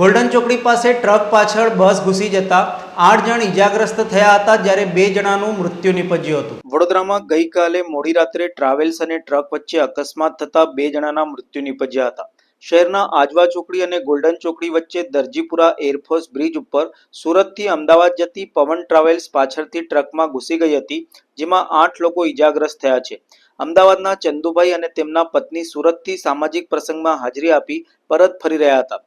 Golden ચોકડી પાસે truck પાછળ બસ ઘૂસી જતા 8 જણ ઇજાગ્રસ્ત થયા હતા, જ્યારે 2 જણાનું મૃત્યુ નિપજ્યું હતું। વડોદરામાં ગઈકાલે મોડી રાત્રે ટ્રાવેલ્સ અને ટ્રક વચ્ચે અકસ્માત થતા 2 જણાના મૃત્યુ નિપજ્યા હતા। શહેરના આજવા ચોકડી અને ગોલ્ડન ચોકડી વચ્ચે દરજીપુરા એરફોર્સ બ્રિજ ઉપર સુરતથી અમદાવાદ જતી પવન ટ્રાવેલ્સ પાછળથી ટ્રકમાં ઘૂસી ગઈ હતી, જેમાં 8 લોકો ઇજાગ્રસ્ત થયા છે। અમદાવાદના ચંદુભાઈ અને તેમના પત્ની સુરતથી સામાજિક પ્રસંગમાં હાજરી આપી પરત ફરી રહ્યા હતા।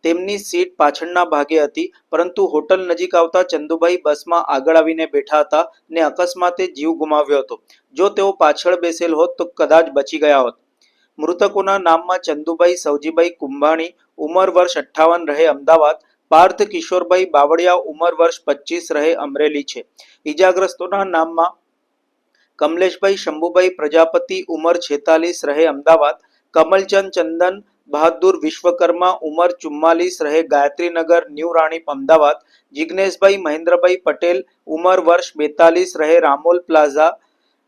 તેમની સીટ પાછળના ભાગે હતી, પરંતુ હોટલ નજીક આવતા ચંદુભાઈ બસમાં આગળ આવીને બેઠા હતા ને અકસ્માતે જીવ ગુમાવ્યો હતો। જો તેઓ પાછળ બેસેલ હોત તો કદાચ બચી ગયા હોત। મૃતકોના નામમાં ચંદુભાઈ સવજીભાઈ કુંભાણી ઉંમર વર્ષ 58 રહે અમદાવાદ, પાર્થ કિશોરભાઈ બાવળિયા ઉંમર વર્ષ 25 રહે અમરેલી છે। ઇજાગ્રસ્તોના નામમાં કમલેશભાઈ શંભુભાઈ પ્રજાપતિ ઉંમર 46 રહે અમદાવાદ, કમલચંદ ચંદન બહાદુર વિશ્વકર્મા ઉંમર 44 રહે ગાયત્રીનગર ન્યૂ રાણીપ અમદાવાદ, જિગ્નેશભાઈ મહેન્દ્રભાઈ પટેલ ઉંમર વર્ષ 42 રહે Ramol plaza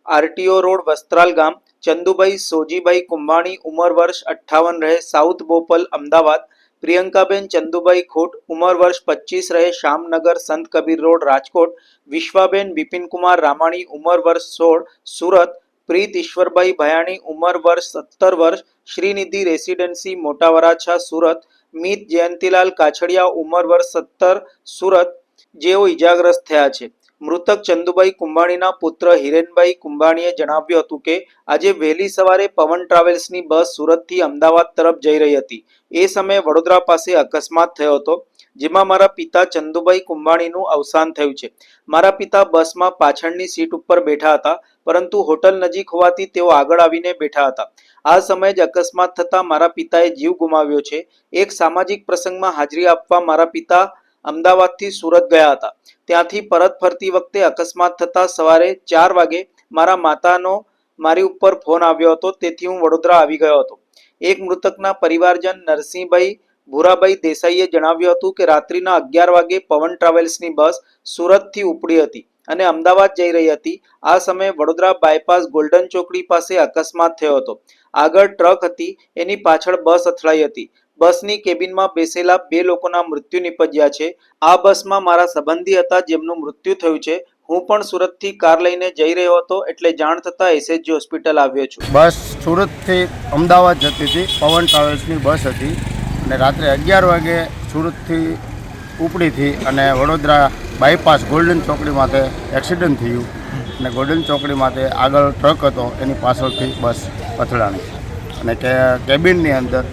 RTO road Vastral ગામ, ચંદુભાઈ સોજીભાઈ કુંભાણી ઉંમર વર્ષ 58 રહે સાઉથ બોપલ અમદાવાદ, પ્રિયંકાબેન ચંદુભાઈ ખોટ ઉંમર વર્ષ 25 રહે શ્યામનગર સંત કબીર રોડ રાજકોટ, વિશ્વાબેન બિપિનકુમાર રામાણી ઉંમર વર્ષ 16 સુરત, પ્રીત ઈશ્વરભાઈ ભયાણી ઉંમર વર્ષ 17 વર્ષ શ્રીનિધિ રેસિડેન્સી મોટા વરાછા સુરત, મિત જયંતિલાલ કાછડિયા ઉંમર વર્ષ 17 સુરત, જેઓ ઇજાગ્રસ્ત થયા છે। મૃતક ચંદુભાઈ કુંભાણીના પુત્ર હિરેનભાઈ કુંભાણીએ જણાવ્યું હતું કે આજે વહેલી સવારે પવન ટ્રાવેલ્સની બસ સુરતથી અમદાવાદ તરફ જઈ રહી હતી। એ સમયે વડોદરા પાસે અકસ્માત થયો હતો, જેમાં મારા પિતા ચંદુભાઈ કુંભાણીનું અવસાન થયું છે। મારા પિતા બસમાં પાછળની સીટ ઉપર બેઠા હતા, પરંતુ હોટલ નજીક હોવાથી તેઓ આગળ આવીને બેઠા હતા। આ સમયે જ અકસ્માત થતા મારા પિતાએ જીવ ગુમાવ્યો છે। એક સામાજિક પ્રસંગમાં હાજરી આપવા મારા પિતા અમદાવાદથી સુરત ગયા હતા। ત્યાંથી પરત ફરતી વખતે અકસ્માત થતા સવારે 4 વાગે મારા માતાનો મારી ઉપર ફોન આવ્યો હતો, તેથી હું વડોદરા આવી ગયો હતો। એક મૃતકના પરિવારજન નરસિંહભાઈ ભૂરાભાઈ દેસાઈએ જણાવ્યું હતું કે રાત્રિના 11 વાગે પવન ટ્રાવેલ્સની બસ સુરતથી ઉપડી હતી અને અમદાવાદ જઈ રહી હતી। આ સમયે વડોદરા બાયપાસ ગોલ્ડન ચોકડી પાસે અકસ્માત થયો હતો। આગળ ટ્રક હતી, એની પાછળ બસ અથડાઈ હતી। બસની કેબિનમાં બેસેલા 2 લોકોના મૃત્યુ નિપજ્યા છે। આ બસમાં મારા સંબંધી હતા, જેમનું મૃત્યુ થયું છે। હું પણ સુરતથી કાર લઈને જઈ રહ્યો હતો, એટલે જાણ થતાં એસએચજી હોસ્પિટલ આવ્યો છું। બસ સુરતથી અમદાવાદ જતી હતી, પવન ટ્રાવેલ્સની બસ હતી અને રાત્રે 11 વાગે સુરતથી ઉપડીથી અને વડોદરા બાયપાસ ગોલ્ડન ચોકડી માટે એક્સિડન્ટ થયું અને ગોલ્ડન ચોકડી માટે આગળ ટ્રક હતો, એની પાછળથી બસ અથડાણી અને કેબિનની અંદર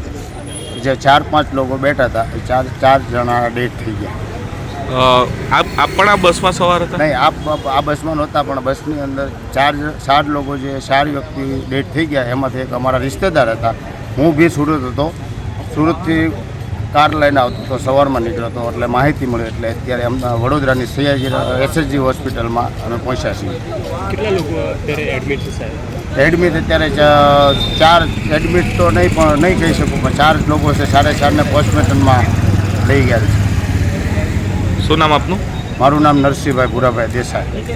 જે 4-5 લોકો બેઠા હતા એ 4 જણા ડેથ થઈ ગયા। આપ પણ આ બસમાં સવાર હતા? નહીં, આ બસમાં નહોતા, પણ બસની અંદર 4 લોકો જે 4 વ્યક્તિ ડેથ થઈ ગયા, એમાંથી એક અમારા રિશ્તેદાર હતા। હું બી સુરત હતો, સુરતથી કાર લઈને આવતો હતો, સવારમાં નીકળ્યો હતો, એટલે માહિતી મળી એટલે અત્યારે વડોદરાની સયાજી એસએચજી હોસ્પિટલમાં અમે પહોંચ્યા છીએ। કેટલા લોકો અત્યારે એડમિટ છે સાહેબ? એડમિટ અત્યારે 4 એડમિટ તો નહીં, પણ નહીં કહી શકું, પણ 4 લોકો છે, 4.5 ને પોસ્ટમોર્ટમમાં લઈ ગયા છે। શું નામ આપનું? મારું નામ નરસિંહભાઈ ભૂરાભાઈ દેસાઈ।